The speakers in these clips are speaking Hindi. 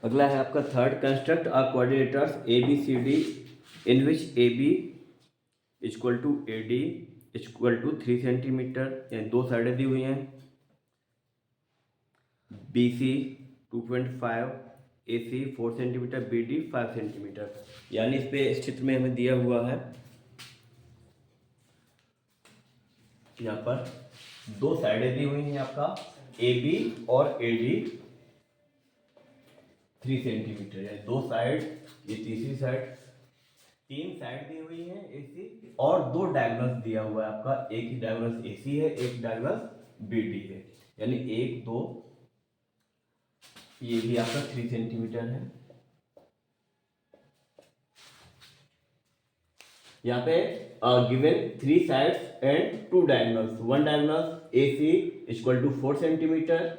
अगला है आपका third, construct a quadrilaterals A B C D in which A B equal to A D equal to 3 centimetre, यानी दो साइडें दी हुई हैं, B C 2.5, A C 4 centimetre, B D 5 centimetre. यानी इस पे इस चित्र में हमें दिया हुआ है, यहाँ पर दो साइडें दी हुई हैं आपका ए बी और ए डी 3 सेंटीमीटर, यानी दो साइड, ये तीसरी साइड, तीन साइड दी हुई है ए सी और दो डायगोनल्स दिया हुआ है आपका, एक ही डायगोनल ए सी है, एक डायगोनल बी डी है, यानी एक दो, ये भी आपका 3 सेंटीमीटर है। यहाँ पे given 3 sides and 2 diagonals, one diagonal A C equal to 4 centimetre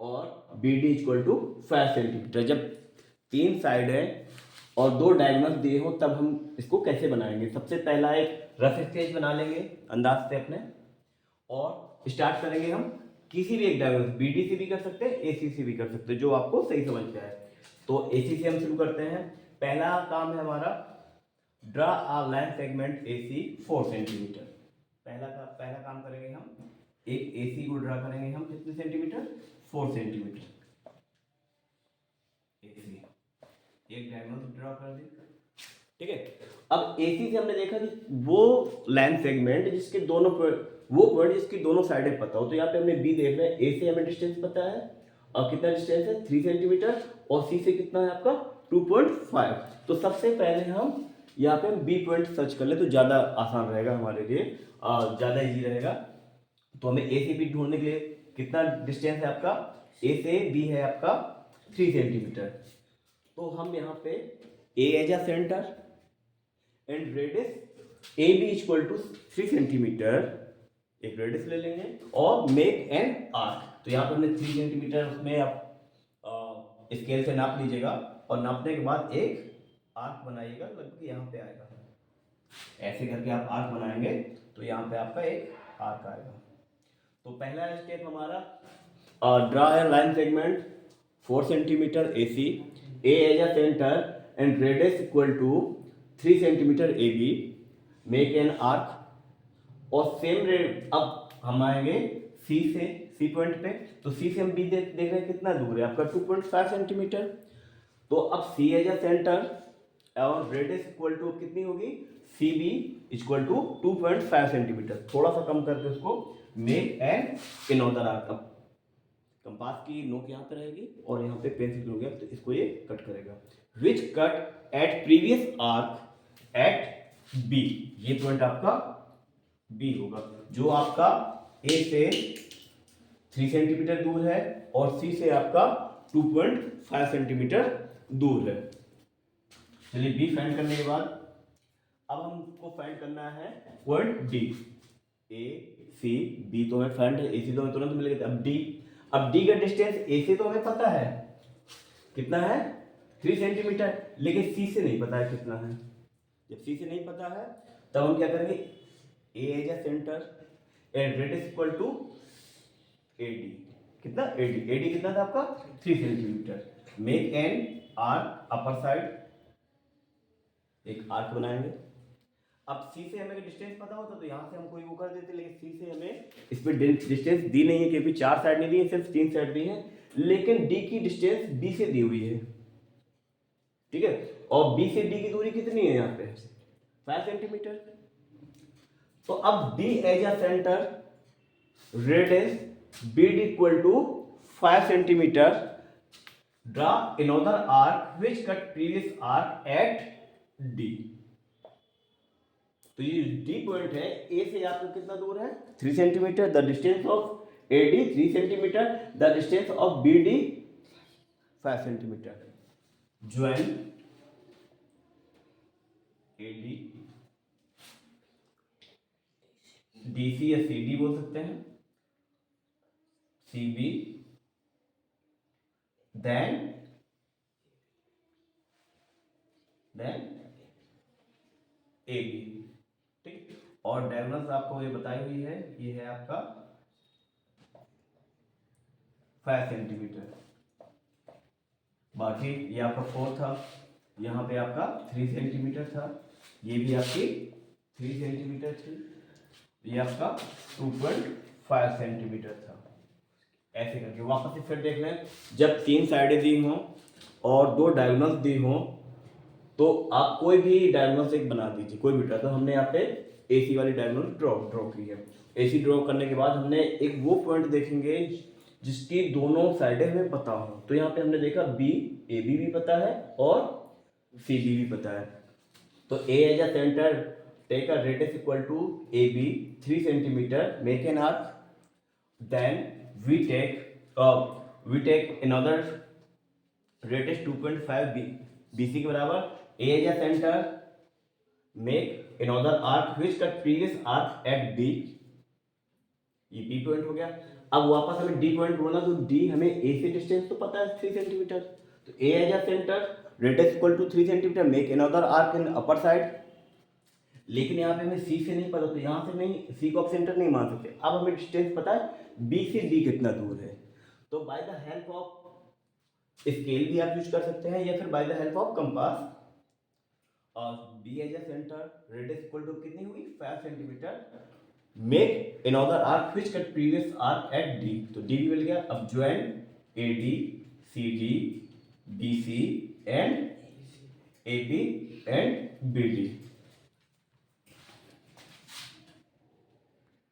और B D equal to 5 centimetre. जब तीन साइड है और दो डायगोनल्स दिए हो तब हम इसको कैसे बनाएंगे? सबसे पहला एक रफ स्केच बना लेंगे अंदाज से अपने, और स्टार्ट करेंगे हम किसी भी एक डायगोनल, बी डी से भी कर सकते हैं, ए सी से भी कर सकते हैं, जो आपको सही समझ में आए। तो ए सी से हम शुरू करते हैं। पहला काम है हमारा, draw a line segment A C 4 centimetre. पहला काम करेंगे हम, एक ए सी को ड्रा करेंगे हम कितने सेंटीमीटर? 4 सेंटीमीटर। ए सी एक डायगोनल ड्रा कर दी, ठीक है। अब ए सी से हमने देखा कि वो लाइन सेगमेंट जिसके दोनों वो पॉइंट जिसकी दोनों साइडें पता हो, तो यहाँ पे हमने बी देख रहे हैं, ए से हमें डिस्टेंस पता है और कितना डिस्टेंस है 3 सेंटीमीटर, और सी से कितना है आपका 2.5। तो सबसे पहले हम यहाँ पे बी पॉइंट सर्च कर ले तो ज़्यादा आसान रहेगा हमारे लिए, ज़्यादा इजी रहेगा। तो हमें ए से बी ढूंढने के लिए कितना डिस्टेंस है आपका? ए से बी है आपका 3 सेंटीमीटर। तो हम यहाँ पे A as a centre and radius A B equal to 3 centimetre, एक रेडियस ले लेंगे और मेक एन आर्क। तो यहाँ पे हमने 3 सेंटीमीटर, उसमें आप स्केल से नाप लीजिएगा और नापने के बाद एक आर्क बनाइएगा, लगभग यहाँ पे आएगा। ऐसे करके आप आर्क बनाएंगे तो यहाँ पे आपका एक आर्क आएगा। तो पहला स्टेप हमारा, draw a line segment 4 centimetre A C, A as a centre and radius equal to 3 centimetre A B, make an arc. और सेम रेट अब हम आएंगे सी से, सी पॉइंट पे। तो सी से हम बी देख रहे हैं कितना दूर है आपका 2.5 सेंटीमीटर। तो अब सी एज अ सेंटर और रेडियस इक्वल टू कितनी होगी? C B equal to 2.5 centimetre, थोड़ा सा कम करके उसको मेक एन इनोदर आर्क। अब कंपास की नोक यहाँ पे रहेगी और यहाँ पे पेंसिल हो गया, तो इसको ये कट करेगा। Which cut at previous arc at B, ये पॉइंट आपका बी होगा, जो आपका ए से 3 सेंटीमीटर दूर है और सी से आपका 2.5 सेंटीमीटर दूर है। चलिए बी फाइंड करने के बाद अब हमको फाइंड करना है पॉइंट डी। ए सी बी तो हमें फाइंड है, ए सी तो हमें तुरंत मिल गया। अब डी का डिस्टेंस ए से तो हमें पता है कितना है 3 सेंटीमीटर, लेकिन सी से नहीं पता है कितना है। जब सी से नहीं पता है तब हम क्या करेंगे, A as a centre and radius equal to A D, कितना ए डी कितना था आपका 3 centimetre. Make an arc upper side, एक आर्क बनाएंगे। अब सी से हमें डिस्टेंस पता होता तो यहाँ से हम कोई वो कर देते, लेकिन सी से हमें इस पे डिस्टेंस दी नहीं है क्योंकि 4 साइड नहीं दी है, सिर्फ 3 साइड दी है। लेकिन डी की डिस्टेंस बी से दी हुई है, ठीक है। और बी से डी की दूरी कितनी है यहाँ पे 5 सेंटीमीटर। तो अब D as a centre, radius B D equal to 5 centimetre, draw another arc which cut previous arc at D। तो ये डी पॉइंट है, ए से आपका कितना दूर है 3 centimetre, the distance of A D 3 centimetre, the distance of B D 5 centimetre. Join A D, D C या सी डी बोल सकते हैं, C B, then A B, ठीक। और डायगोनल्स आपको ये बताई हुई है, ये है आपका 5 सेंटीमीटर। बाकी ये आपका 4 था, यहाँ पे आपका 3 सेंटीमीटर था, ये भी आपकी 3 सेंटीमीटर थी, ये आपका 2.5 सेंटीमीटर था। ऐसे करके वापस से फिर देख लें, जब 3 साइडें दी हों और 2 डायगोनल्स दी हों तो आप कोई भी डायगोनल्स एक बना दीजिए, कोई भी। तो हमने यहाँ पे एसी वाली डायगोनल ड्रॉ की है। एसी ड्रॉ करने के बाद हमने एक वो पॉइंट देखेंगे जिसकी दोनों साइडें हमें पता हो। तो यहाँ पे हमने देखा बी, ए बी भी पता है और सी बी भी पता है। तो A as a centre take a radius equal to A B 3 centimetre, make an arc, then we take another radius 2.5 BC के बराबर। A is a center, make another arc which cut previous arc at B। ये B पॉइंट हो गया। अब वापस हमें D पॉइंट ढूंढना, तो D हमें A से डिस्टेंस तो पता है 3 सेंटीमीटर। तो A is a center, radius equal to 3 centimetre, make another arc in upper side। लेकिन यहाँ पे हमें C से नहीं पता, तो यहाँ से नहीं, C को आप सेंटर नहीं मान सकते। अब हमें डिस्टेंस पता है B से D कितना दूर है। तो by the help of scale भी आप यूज कर सकते हैं या फिर by the help of compass. और B as a centre, radius equal to कितनी हुई 5 centimetre, make another arc which cut previous arc at D। तो D भी मिल गया। अब join AD, CD, BC and AB and BD।